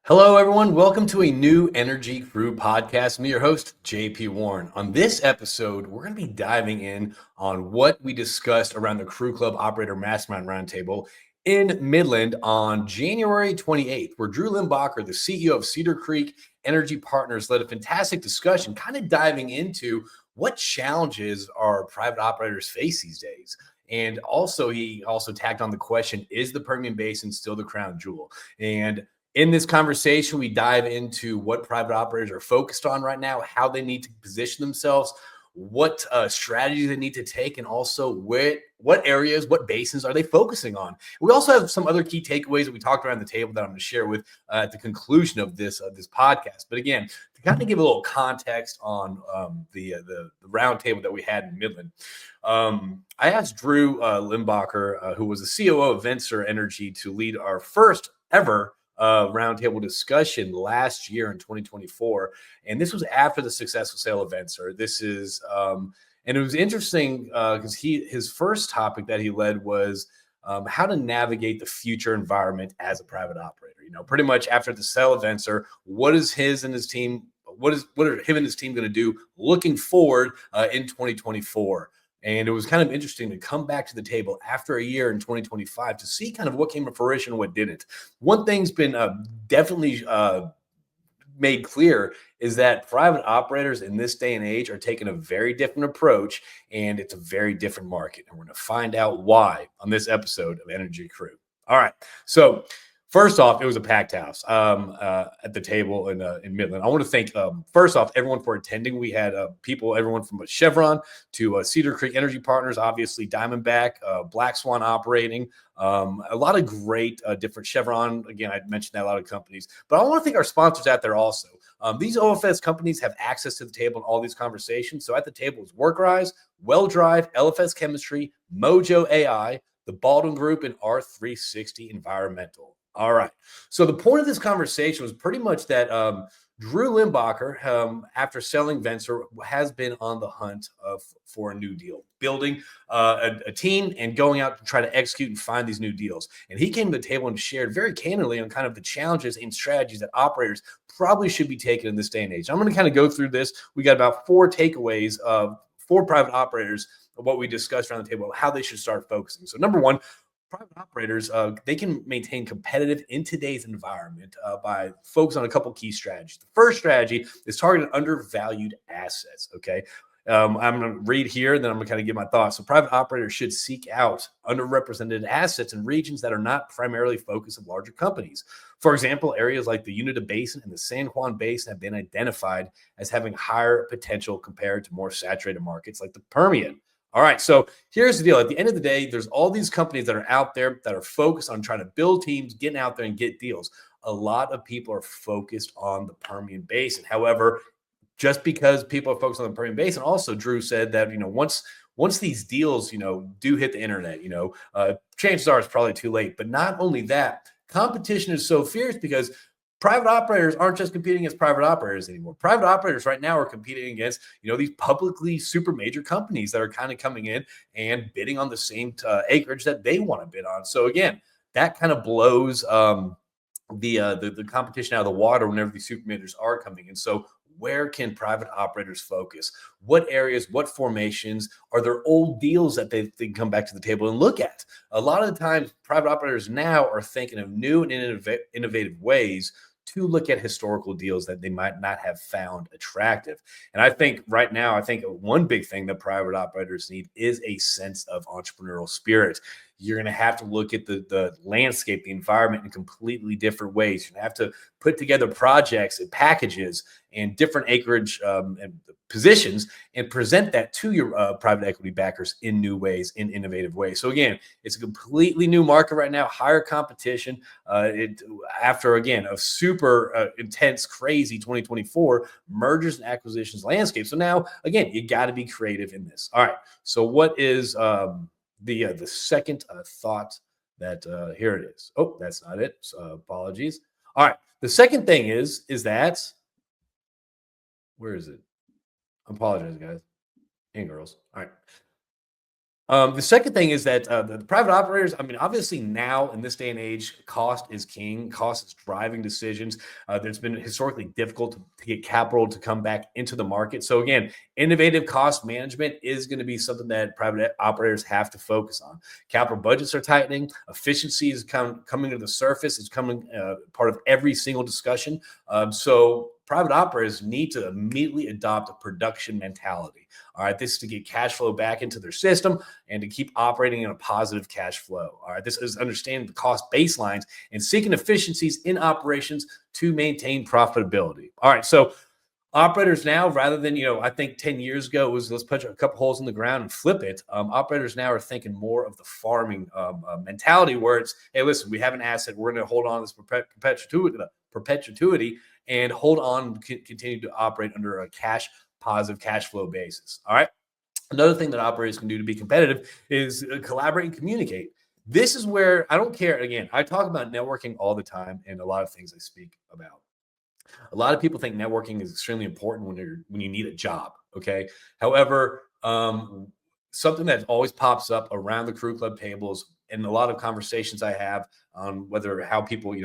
Hello, everyone. Welcome to a new Energy Crew podcast. I'm your host, JP Warren. On this episode, we're going to be diving in on what we discussed around the Crew Club Operator Mastermind Roundtable in Midland on January 28th, where Drew Limbacher, the CEO of Cedar Creek Energy Partners, led a fantastic discussion, kind of diving into what challenges our private operators face these days. And also, he also tagged on the question, is the Permian Basin still the crown jewel? And in this conversation, we dive into what private operators are focused on right now, how they need to position themselves, what strategies they need to take, and also what areas, what basins are they focusing on. We also have some other key takeaways that we talked around the table that I'm going to share with at the conclusion of this podcast. But again, to kind of give a little context on the roundtable that we had in Midland, I asked Drew Limbacher, who was the COO of Venture Energy, to lead our first ever roundtable discussion last year in 2024. And this was after the successful sale of Venture. This is, and it was interesting because his first topic that he led was how to navigate the future environment as a private operator. You know, pretty much after the sale of Venture, what is his and his team, what are him and his team going to do looking forward in 2024? And it was kind of interesting to come back to the table after a year in 2025 to see kind of what came to fruition and what didn't. One thing's been definitely made clear is that private operators in this day and age are taking a very different approach, and it's a very different market. And we're going to find out why on this episode of Energy Crew. All right. So, first off, it was a packed house at the table in Midland. I want to thank, first off, everyone for attending. We had people, everyone from Chevron to Cedar Creek Energy Partners, obviously Diamondback, Black Swan Operating, a lot of great different Chevron. Again, I mentioned that a lot of companies, but I want to thank our sponsors out there also. These OFS companies have access to the table in all these conversations. So at the table is WorkRise, WellDrive, LFS Chemistry, Mojo AI, the Baldwin Group, and R360 Environmental. All right. So the point of this conversation was pretty much that Drew Limbacher, after selling Venture, has been on the hunt for a new deal, building a team and going out to try to execute and find these new deals. And he came to the table and shared very candidly on kind of the challenges and strategies that operators probably should be taking in this day and age. I'm going to kind of go through this. We got about 4 takeaways for private operators of what we discussed around the table, how they should start focusing. So number one, private operators, they can maintain competitive in today's environment by focus on a couple key strategies. The first strategy is targeting undervalued assets, okay? I'm going to read here, then I'm going to kind of give my thoughts. So private operators should seek out underrepresented assets in regions that are not primarily focused of larger companies. For example, areas like the Uinta Basin and the San Juan Basin have been identified as having higher potential compared to more saturated markets like the Permian. All right, so here's the deal. At the end of the day, there's all these companies that are out there that are focused on trying to build teams, getting out there and get deals. A lot of people are focused on the Permian Basin. However, just because people are focused on the Permian Basin, also Drew said that, you know, once these deals, you know, do hit the internet, you know, chances are it's probably too late. But not only that, competition is so fierce because private operators aren't just competing against private operators anymore. Private operators right now are competing against, you know, these publicly super major companies that are kind of coming in and bidding on the same acreage that they want to bid on. So again, that kind of blows the competition out of the water whenever these super majors are coming in. So where can private operators focus? What areas, what formations are there old deals that they can come back to the table and look at? A lot of the times, private operators now are thinking of new and innovative ways to look at historical deals that they might not have found attractive. And I think right now, I think one big thing that private operators need is a sense of entrepreneurial spirit. You're going to have to look at the landscape, the environment in completely different ways. You're going to have to put together projects and packages and different acreage and positions and present that to your private equity backers in new ways, in innovative ways. So again, it's a completely new market right now, higher competition. After, again, a super intense, crazy 2024 mergers and acquisitions landscape. So now, again, you got to be creative in this. All right. So what is the second thought that here it is? Oh, that's not it. So, apologies. All right. The second thing is that, where is it? I apologize, guys and girls. All right. The second thing is that the private operators, I mean, obviously now in this day and age, cost is king. Cost is driving decisions. There's been historically difficult to get capital to come back into the market. So again, innovative cost management is going to be something that private operators have to focus on. Capital budgets are tightening. Efficiency is coming to the surface. It's coming part of every single discussion. So private operators need to immediately adopt a production mentality. All right, this is to get cash flow back into their system and to keep operating in a positive cash flow. All right, this is understanding the cost baselines and seeking efficiencies in operations to maintain profitability. All right, so operators now, rather than, I think 10 years ago it was let's put a couple holes in the ground and flip it. Operators now are thinking more of the farming mentality where it's, hey, listen, we have an asset. We're going to hold on to this perpetuity and hold on, continue to operate under a positive cash flow basis. All right. Another thing that operators can do to be competitive is collaborate and communicate. This is where I don't care. Again, I talk about networking all the time and a lot of things I speak about. A lot of people think networking is extremely important when you need a job. Okay. However, something that always pops up around the crew club tables and a lot of conversations I have on whether how people,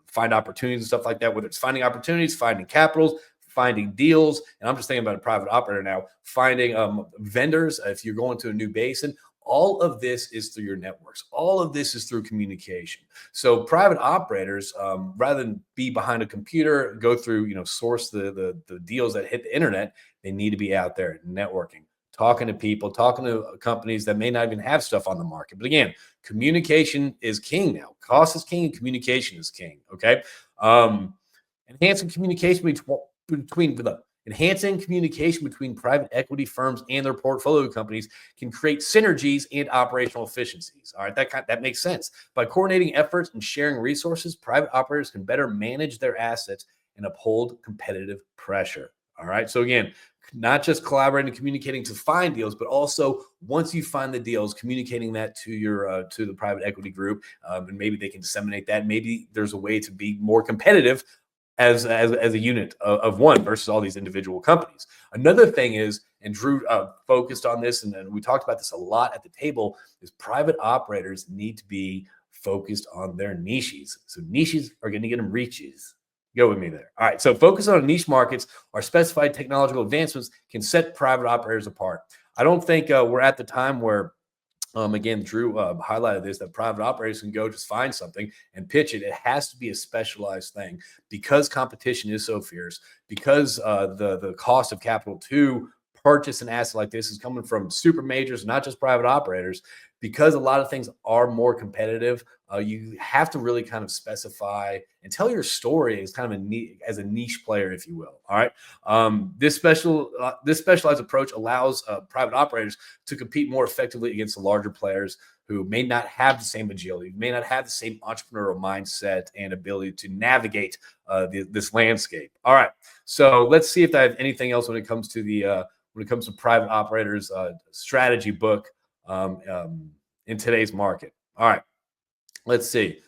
find opportunities and stuff like that, whether it's finding opportunities, finding capitals, finding deals. And I'm just thinking about a private operator now, finding vendors. If you're going to a new basin, all of this is through your networks. All of this is through communication. So private operators, rather than be behind a computer, go through, source the deals that hit the internet, they need to be out there networking, talking to people, talking to companies that may not even have stuff on the market. But again, communication is king now. Cost is king and communication is king. Okay. Enhancing communication enhancing communication between private equity firms and their portfolio companies can create synergies and operational efficiencies. All right, that makes sense. By coordinating efforts and sharing resources, private operators can better manage their assets and uphold competitive pressure. All right, so again, not just collaborating and communicating to find deals, but also once you find the deals, communicating that to your to the private equity group, and maybe they can disseminate that. Maybe there's a way to be more competitive as a unit of one versus all these individual companies. Another thing is, and Drew focused on this, and we talked about this a lot at the table, is private operators need to be focused on their niches. So niches are going to get them reaches. Go with me there. All right. So focus on niche markets or specified technological advancements can set private operators apart. I don't think we're at the time where again, Drew highlighted this, that private operators can go just find something and pitch it. It has to be a specialized thing because competition is so fierce, because the cost of capital to purchase an asset like this is coming from super majors, not just private operators, because a lot of things are more competitive. You have to really kind of specify and tell your story as kind of as a niche player, if you will. All right. This specialized approach allows private operators to compete more effectively against the larger players who may not have the same agility, may not have the same entrepreneurial mindset and ability to navigate this landscape. All right. So let's see if I have anything else when it comes to private operators strategy book in today's market. All right, let's see.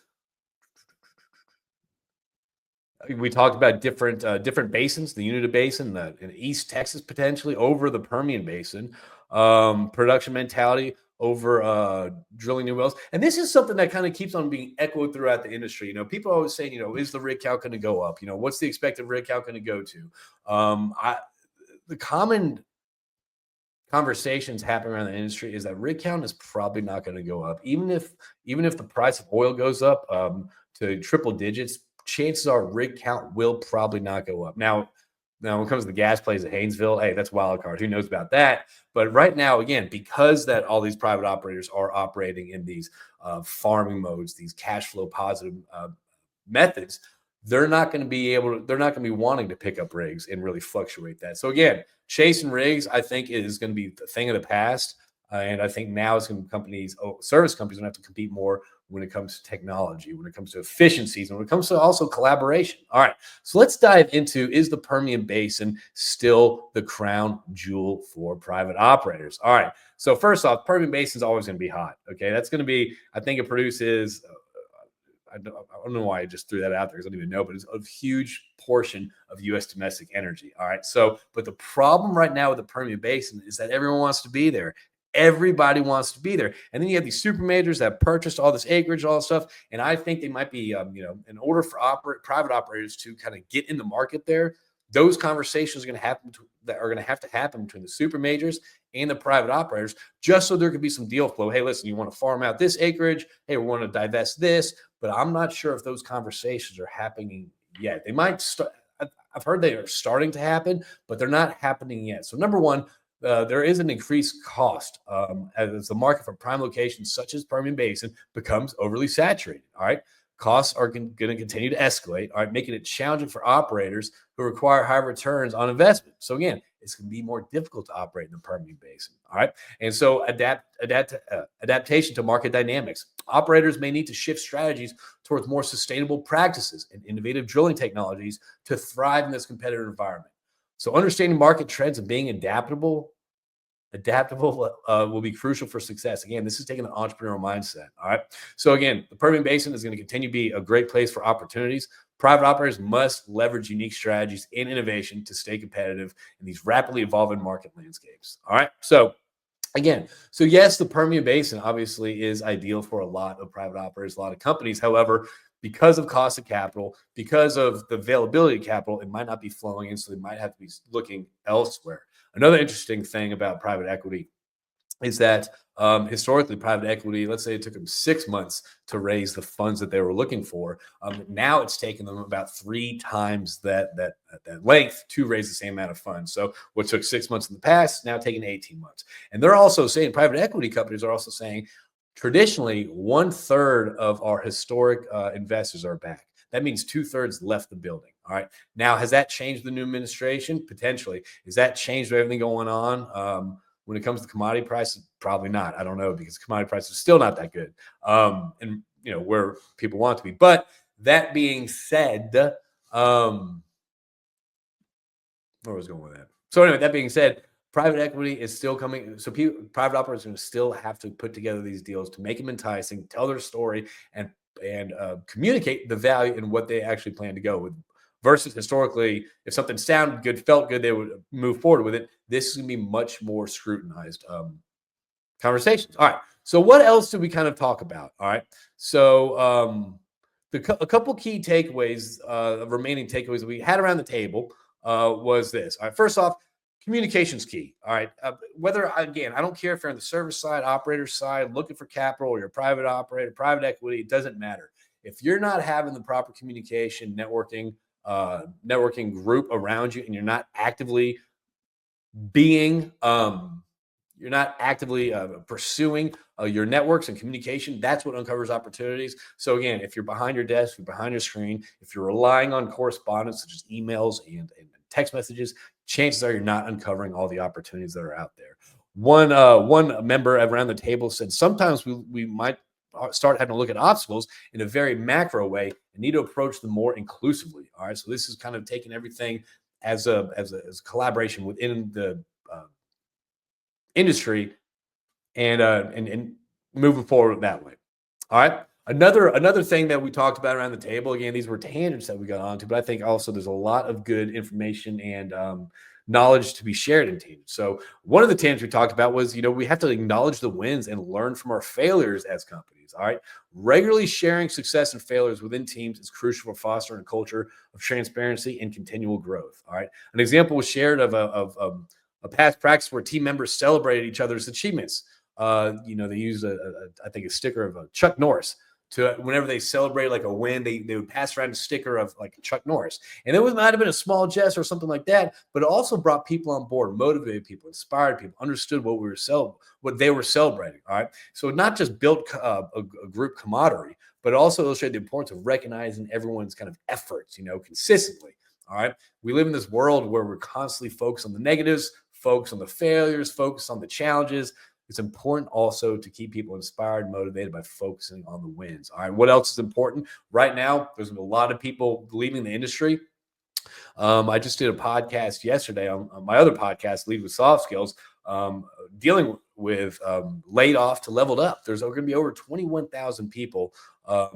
We talked about different basins, the Uinta Basin, in East Texas potentially over the Permian Basin, production mentality over drilling new wells, and this is something that kind of keeps on being echoed throughout the industry. People always saying, is the rig count going to go up? What's the expected rig count going to go to? The common conversations happening around the industry is that rig count is probably not going to go up, even if the price of oil goes up to triple digits. Chances are rig count will probably not go up. Now when it comes to the gas plays at Haynesville, hey, that's wild card. Who knows about that? But right now, again, because that all these private operators are operating in these farming modes, these cash flow positive methods, they're not going to be wanting to pick up rigs and really fluctuate that. So again, chasing rigs, I think, is going to be the thing of the past. And I think now it's going to be service companies going to have to compete more when it comes to technology, when it comes to efficiencies, and when it comes to also collaboration. All right, so let's dive into, is the Permian Basin still the crown jewel for private operators? All right, so first off, Permian Basin is always going to be hot. Okay, that's going to be, I think it produces I don't know why I just threw that out there because I don't even know, but it's a huge portion of U.S. domestic energy. All right. So, but the problem right now with the Permian Basin is that everyone wants to be there. Everybody wants to be there. And then you have these super majors that purchased all this acreage, all this stuff. And I think they might be, in order for private operators to kind of get in the market there, those conversations are going to happen that are going to have to happen between the super majors and the private operators, just so there could be some deal flow. Hey, listen, you want to farm out this acreage? Hey, we want to divest this. But I'm not sure if those conversations are happening yet. They might start. I've heard they are starting to happen, but they're not happening yet. So number one, there is an increased cost as the market for prime locations such as Permian Basin becomes overly saturated. All right. Costs are going to continue to escalate, all right, making it challenging for operators who require high returns on investment. So again, it's going to be more difficult to operate in the Permian Basin. All right. And so adaptation to market dynamics. Operators may need to shift strategies towards more sustainable practices and innovative drilling technologies to thrive in this competitive environment. So understanding market trends and being adaptable will be crucial for success. Again, this is taking an entrepreneurial mindset. All right. So again, the Permian Basin is going to continue to be a great place for opportunities. Private operators must leverage unique strategies and innovation to stay competitive in these rapidly evolving market landscapes. All right. So yes, the Permian Basin obviously is ideal for a lot of private operators, a lot of companies. However, because of cost of capital, because of the availability of capital, it might not be flowing in, so they might have to be looking elsewhere. Another interesting thing about private equity is that historically, private equity, let's say it took them 6 months to raise the funds that they were looking for. Now it's taken them about 3 times that length to raise the same amount of funds. So what took 6 months in the past, now taking 18 months. And they're also saying, private equity companies are also saying, traditionally, 1/3 of our historic investors are back. That means 2/3 left the building. All right. Now, has that changed the new administration? Potentially. Has that changed everything going on? When it comes to commodity prices, probably not. I don't know, because commodity prices are still not that good, and where people want to be. But that being said, where was I going with that? So anyway, that being said, private equity is still coming. So private operators are going to still have to put together these deals to make them enticing, tell their story, and communicate the value and what they actually plan to go with. Versus historically, if something sounded good, felt good, they would move forward with it. This is going to be much more scrutinized conversations. All right. So what else did we kind of talk about? All right. So a couple key takeaways, remaining takeaways that we had around the table was this. All right. First off, communication's key. All right. Whether, again, I don't care if you're on the service side, operator side, looking for capital, or you're a private operator, private equity, it doesn't matter. If you're not having the proper communication, networking group around you, and you're not actively pursuing your networks and communication, that's what uncovers opportunities. So again, if you're behind your desk, you're behind your screen, if you're relying on correspondence such as emails and text messages, chances are you're not uncovering all the opportunities that are out there. One member around the table said sometimes we might start having to look at obstacles in a very macro way and need to approach them more inclusively. All right. So this is kind of taking everything as a collaboration within the industry and moving forward that way. All right. Another thing that we talked about around the table, again, these were tangents that we got onto, but I think also there's a lot of good information and knowledge to be shared in tangents. So one of the tangents we talked about was, we have to acknowledge the wins and learn from our failures as companies. All right. Regularly sharing success and failures within teams is crucial for fostering a culture of transparency and continual growth. All right. An example was shared of a past practice where team members celebrated each other's achievements. They used I think a sticker of Chuck Norris to whenever they celebrated like a win, they would pass around a sticker of like Chuck Norris. And it might have been a small gesture or something like that, but it also brought people on board, motivated people, inspired people, understood what they were celebrating. All right. So it not just built a group camaraderie, but also illustrated the importance of recognizing everyone's kind of efforts, consistently. All right. We live in this world where we're constantly focused on the negatives, focused on the failures, focused on the challenges. It's important also to keep people inspired, motivated by focusing on the wins. All right. What else is important? Right now, there's a lot of people leaving the industry. I just did a podcast yesterday on my other podcast, Lead with Soft Skills, dealing with laid off to leveled up. There's going to be over 21,000 people that are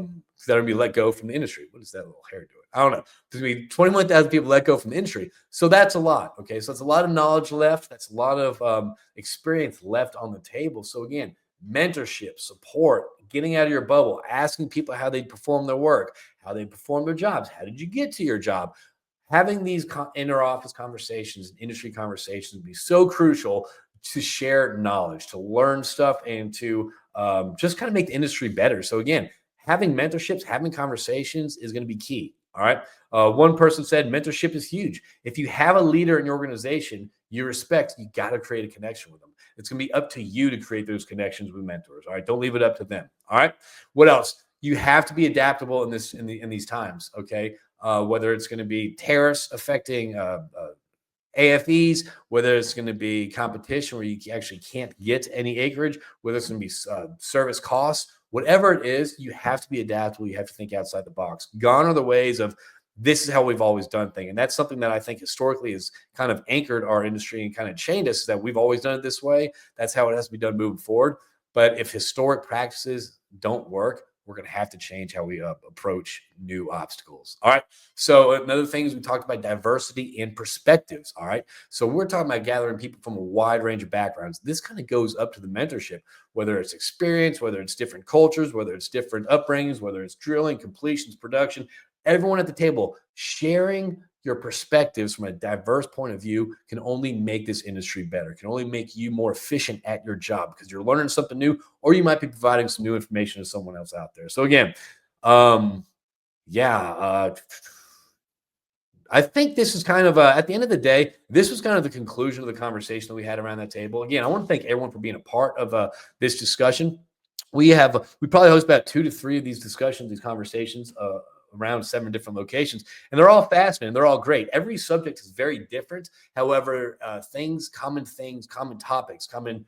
going to be let go from the industry. What is that little hair doing? I don't know. There's going to be 21,000 people let go from the industry. So that's a lot. Okay. So it's a lot of knowledge left. That's a lot of experience left on the table. So again, mentorship, support, getting out of your bubble, asking people how they perform their work, how they perform their jobs. How did you get to your job? Having these inter-office conversations, industry conversations would be so crucial to share knowledge, to learn stuff, and to just kind of make the industry better. So again, having mentorships, having conversations is going to be key. All right. One person said mentorship is huge. If you have a leader in your organization you respect, you got to create a connection with them. It's going to be up to you to create those connections with mentors. All right. Don't leave it up to them. All right. What else? You have to be adaptable in these times. Okay. Whether it's going to be tariffs affecting AFEs, whether it's going to be competition where you actually can't get any acreage, whether it's going to be service costs, whatever it is, you have to be adaptable. You have to think outside the box. Gone are the ways of this is how we've always done things. And that's something that I think historically has kind of anchored our industry and kind of chained us, that we've always done it this way. That's how it has to be done moving forward. But if historic practices don't work, we're going to have to change how we approach new obstacles. All right. So another thing is we talked about diversity and perspectives. All right. So we're talking about gathering people from a wide range of backgrounds. This kind of goes up to the mentorship, whether it's experience, whether it's different cultures, whether it's different upbringings, whether it's drilling, completions, production, everyone at the table sharing your perspectives from a diverse point of view can only make this industry better, can only make you more efficient at your job because you're learning something new, or you might be providing some new information to someone else out there. So again, I think this is kind of at the end of the day, this was kind of the conclusion of the conversation that we had around that table. Again, I want to thank everyone for being a part of this discussion. We probably host about 2 to 3 of these discussions, these conversations around 7 different locations, and they're all fascinating. They're all great. Every subject is very different. However, common topics, common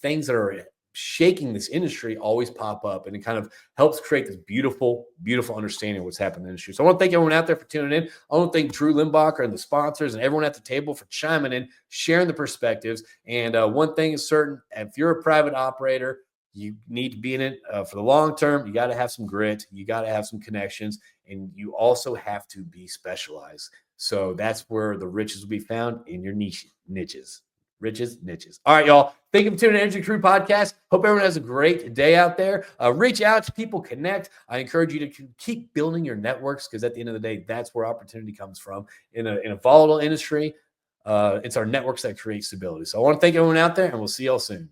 things that are shaking this industry always pop up, and it kind of helps create this beautiful, beautiful understanding of what's happening in the industry. So I want to thank everyone out there for tuning in. I want to thank Drew Limbacher and the sponsors and everyone at the table for chiming in, sharing the perspectives. And one thing is certain, if you're a private operator, you need to be in it for the long term. You got to have some grit. You got to have some connections. And you also have to be specialized. So that's where the riches will be found, in your niches. Niches. All right, y'all. Thank you for tuning in to Energy Crew Podcast. Hope everyone has a great day out there. Reach out to people, connect. I encourage you to keep building your networks, because at the end of the day, that's where opportunity comes from. In a volatile industry, it's our networks that create stability. So I want to thank everyone out there, and we'll see y'all soon.